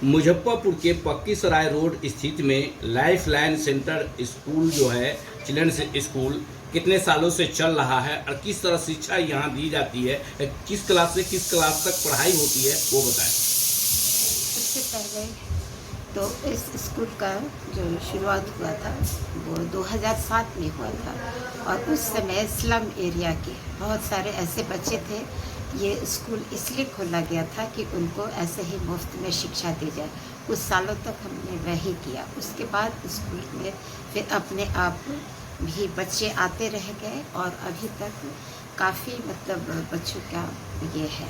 मुजफ्फरपुर के पक्की सराय रोड स्थित में लाइफ लाइन सेंटर स्कूल जो है, चिल्ड्रंस स्कूल कितने सालों से चल रहा है और किस तरह शिक्षा यहाँ दी जाती है, किस क्लास से किस क्लास तक पढ़ाई होती है, वो बताएं। इससे पहले तो इस स्कूल का जो शुरुआत हुआ था वो 2007 में हुआ था, और उस समय स्लम एरिया के बहुत सारे ऐसे बच्चे थे। ये स्कूल इसलिए खोला गया था कि उनको ऐसे ही मुफ्त में शिक्षा दी जाए। कुछ सालों तक हमने वही किया। उसके बाद स्कूल में फिर अपने आप भी बच्चे आते रह गए, और अभी तक काफ़ी बच्चों का ये है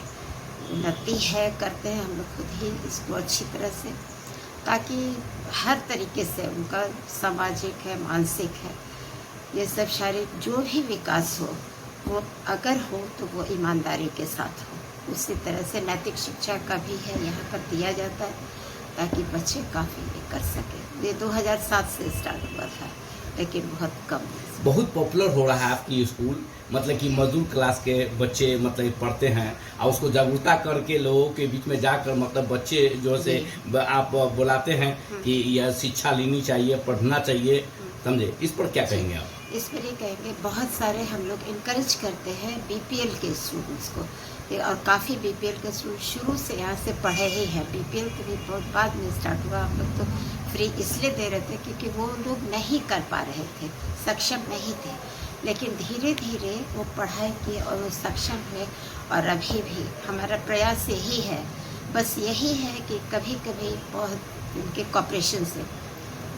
उन्नति है, करते हैं हम लोग खुद ही इसको अच्छी तरह से, ताकि हर तरीके से उनका सामाजिक है, मानसिक है, ये सब शारीरिक जो भी विकास हो वो अगर हो तो वो ईमानदारी के साथ हो। उसी तरह से नैतिक शिक्षा का भी है यहाँ पर दिया जाता है, ताकि बच्चे काफ़ी ये कर सकें। ये 2007 से स्टार्ट हुआ था, लेकिन बहुत कम। बहुत पॉपुलर हो रहा है आपकी स्कूल, मतलब कि मजदूर क्लास के बच्चे मतलब पढ़ते हैं, और उसको जागरूकता करके लोगों के बीच में जाकर मतलब बच्चे जो से आप बुलाते हैं कि यह शिक्षा लेनी चाहिए, पढ़ना चाहिए, समझे, इस पर क्या कहेंगे आप? इस पर ये कहेंगे, बहुत सारे हम लोग इनकरेज करते हैं बीपीएल के स्टूडेंट्स को, और काफ़ी बीपीएल के स्टूडेंट शुरू से यहाँ से पढ़े ही हैं। बीपीएल के भी बहुत बाद में स्टार्ट हुआ। हम लोग तो फ्री इसलिए दे रहे थे क्योंकि वो लोग नहीं कर पा रहे थे, सक्षम नहीं थे, लेकिन धीरे धीरे वो पढ़ाई किए और वो सक्षम हुए। और अभी भी हमारा प्रयास यही है, बस यही है कि कभी कभी बहुत उनके कॉपरेशन से,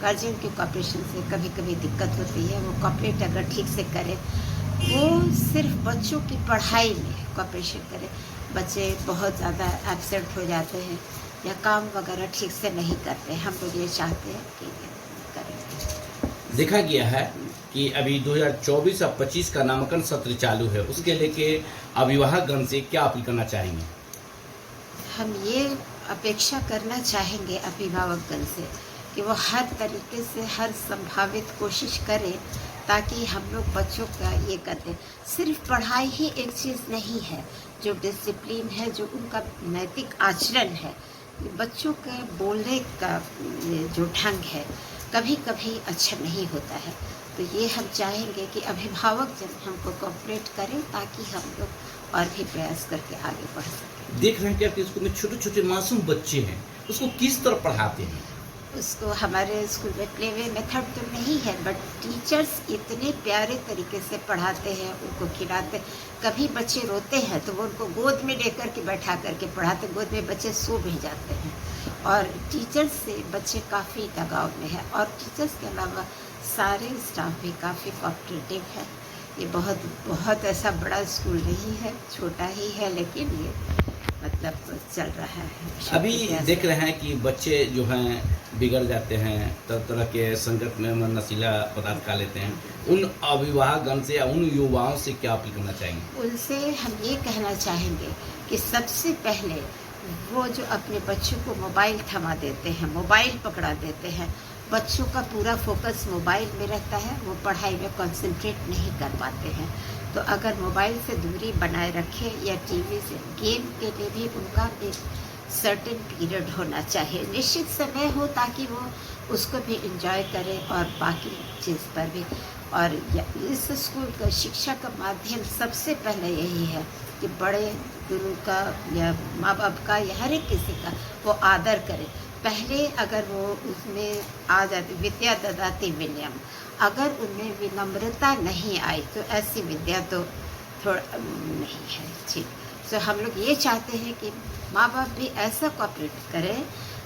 गार्जियन के कॉपरेशन से कभी कभी दिक्कत होती है। वो कॉपरेट अगर ठीक से करें, वो सिर्फ बच्चों की पढ़ाई में कॉपरेशन करें। बच्चे बहुत ज़्यादा एब्सेंट हो जाते हैं या काम वगैरह ठीक से नहीं करते, हम लोग ये चाहते हैं कि करें। देखा गया है कि अभी 2024 और 25 का नामांकन सत्र चालू है, उसके लेके अभिभावकगण से क्या अपील करना चाहेंगे? हम ये अपेक्षा करना चाहेंगे अभिभावकगण से कि वो हर तरीके से हर संभावित कोशिश करें, ताकि हम लोग बच्चों का ये करते। सिर्फ पढ़ाई ही एक चीज़ नहीं है, जो डिसिप्लिन है, जो उनका नैतिक आचरण है, बच्चों के बोलने का जो ढंग है कभी कभी अच्छा नहीं होता है। तो ये हम चाहेंगे कि अभिभावक जब हमको कोऑपरेट करें, ताकि हम लोग और भी प्रयास करके आगे बढ़ सकें। देख रहे हैं कि आपके स्कूल में छोटे छोटे मासूम बच्चे हैं, उसको किस तरह पढ़ाते हैं? उसको हमारे स्कूल में प्लेवे मेथड तो नहीं है, बट टीचर्स इतने प्यारे तरीके से पढ़ाते हैं, उनको खिलाते। कभी बच्चे रोते हैं तो वो उनको गोद में लेकर के बैठा करके पढ़ाते, गोद में बच्चे सो भी जाते हैं। और टीचर्स से बच्चे काफ़ी लगाव में है, और टीचर्स के अलावा सारे स्टाफ भी काफ़ी कोऑपरेटिव है। ये बहुत ऐसा बड़ा स्कूल नहीं है, छोटा ही है, लेकिन ये चल रहा है। अभी देख रहे हैं कि बच्चे जो हैं बिगड़ जाते हैं, तरह तरह के संगत में नशीला पदार्थ खा लेते हैं। उन अभिभावकगण से या उन युवाओं से क्या अपील करना चाहेंगे? उनसे हम ये कहना चाहेंगे कि सबसे पहले वो जो अपने बच्चों को मोबाइल थमा देते हैं, मोबाइल पकड़ा देते हैं, बच्चों का पूरा फोकस मोबाइल में रहता है, वो पढ़ाई में कंसंट्रेट नहीं कर पाते हैं। तो अगर मोबाइल से दूरी बनाए रखें, या टीवी से, गेम के लिए भी उनका एक सर्टेन पीरियड होना चाहिए, निश्चित समय हो, ताकि वो उसको भी एंजॉय करें और बाकी चीज़ पर भी। और इस स्कूल का शिक्षा का माध्यम सबसे पहले यही है कि बड़े गुरु का या माँ बाप का या हर एक किसी का वो आदर करें। पहले अगर वो उसमें आ जाती विद्या ददाति विनयम, अगर उनमें विनम्रता नहीं आई तो ऐसी विद्या तो थोड़ा नहीं है ठीक। तो हम लोग ये चाहते हैं कि माँ बाप भी ऐसा कोऑपरेट करें,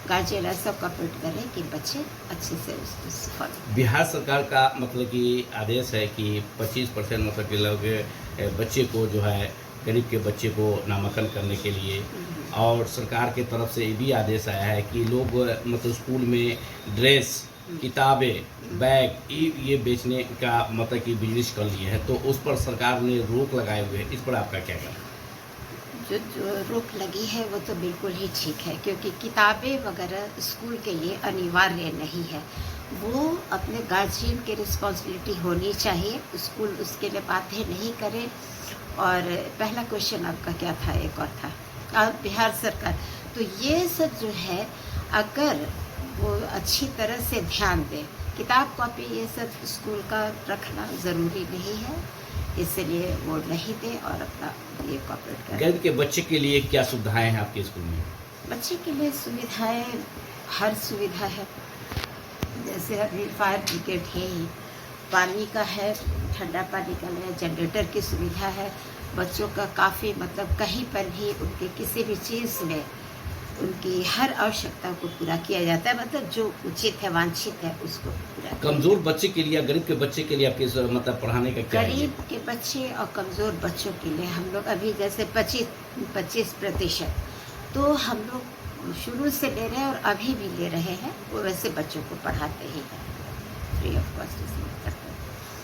गार्जियन ऐसा कोऑपरेट करें कि बच्चे अच्छे से उसको फॉलो। बिहार सरकार का मतलब कि आदेश है कि 25% मतलब कि लोग बच्चे को जो है, गरीब के बच्चे को नामांकन करने के लिए, और सरकार की तरफ से ये भी आदेश आया है कि लोग मतलब स्कूल में ड्रेस, किताबें, बैग ये बेचने का मतलब कि बिजनेस कर लिए हैं, तो उस पर सरकार ने रोक लगाए हुए है। इस पर आपका क्या कहना है? जो रोक लगी है वो तो बिल्कुल ही ठीक है, क्योंकि किताबें वगैरह स्कूल के लिए अनिवार्य नहीं है। वो अपने गार्जियन की रिस्पॉन्सिबिलिटी होनी चाहिए, स्कूल उसके लिए बातें नहीं करे। और पहला क्वेश्चन आपका क्या था? एक और था बिहार सरकार, तो ये सब जो है अगर वो अच्छी तरह से ध्यान दें, किताब कॉपी ये सब स्कूल का रखना ज़रूरी नहीं है, इसलिए वो नहीं दें और अपना ये कॉपरेट करें। गरीब के बच्चे के लिए क्या सुविधाएं हैं आपके स्कूल में? बच्चे के लिए सुविधाएं, हर सुविधा है। जैसे अभी फायर ब्रिगेड है ही, पानी का है, ठंडा पानी का है, जनरेटर की सुविधा है। बच्चों का काफ़ी मतलब कहीं पर भी उनके किसी भी चीज़ में उनकी हर आवश्यकता को पूरा किया जाता है, मतलब जो उचित है, वांछित है, उसको पूरा किया कमज़ोर बच्चे के लिए, गरीब के बच्चे के लिए आपके मतलब पढ़ाने का क्या है? गरीब के बच्चे और कमज़ोर बच्चों के लिए हम लोग अभी जैसे 25% तो हम लोग शुरू से ले रहे हैं और अभी भी ले रहे हैं, वो वैसे बच्चों को पढ़ाते ही हैं, फ्री ऑफ कॉस्ट इसमें करते हैं।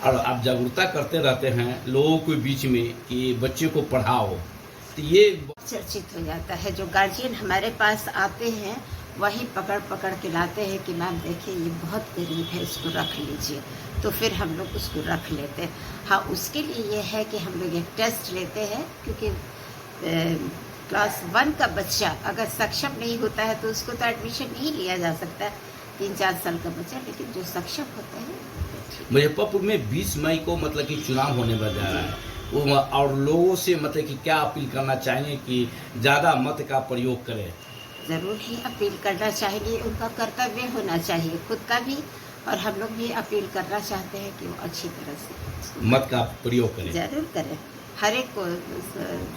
और आप जागरूकता करते रहते हैं लोगों के बीच में कि बच्चे को पढ़ाओ, तो ये चर्चित हो जाता है। जो गार्जियन हमारे पास आते हैं वही पकड़ पकड़ के लाते हैं कि मैम देखिए ये बहुत गरीब है, इसको रख लीजिए, तो फिर हम लोग उसको रख लेते हैं। हाँ, उसके लिए ये है कि हम लोग एक टेस्ट लेते हैं, क्योंकि क्लास 1 का बच्चा अगर सक्षम नहीं होता है तो उसको तो एडमिशन नहीं लिया जा सकता है, 3-4 साल का बच्चा, लेकिन जो सक्षम होता है मुजफ्फरपुर में 20 मई को मतलब कि चुनाव होने जा रहा है, और लोगों से मतलब कि क्या अपील करना चाहिए कि ज़्यादा मत का प्रयोग करें? ज़रूर ही अपील करना चाहिए, उनका कर्तव्य होना चाहिए खुद का भी, और हम लोग भी अपील करना चाहते हैं कि वो अच्छी तरह से मत का प्रयोग करें, ज़रूर करें। हर एक को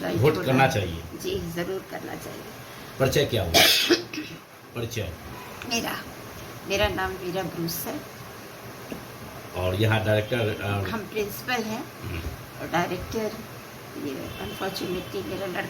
राइट वोट करना चाहिए। जी, ज़रूर करना चाहिए। परिचय क्या हुआ? परिचय मेरा नाम वीरा ब्रूस है। और यहाँ डायरेक्टर हम प्रिंसिपल हैं और डायरेक्टर ये अनफॉर्चुनेटली मेरा लड़का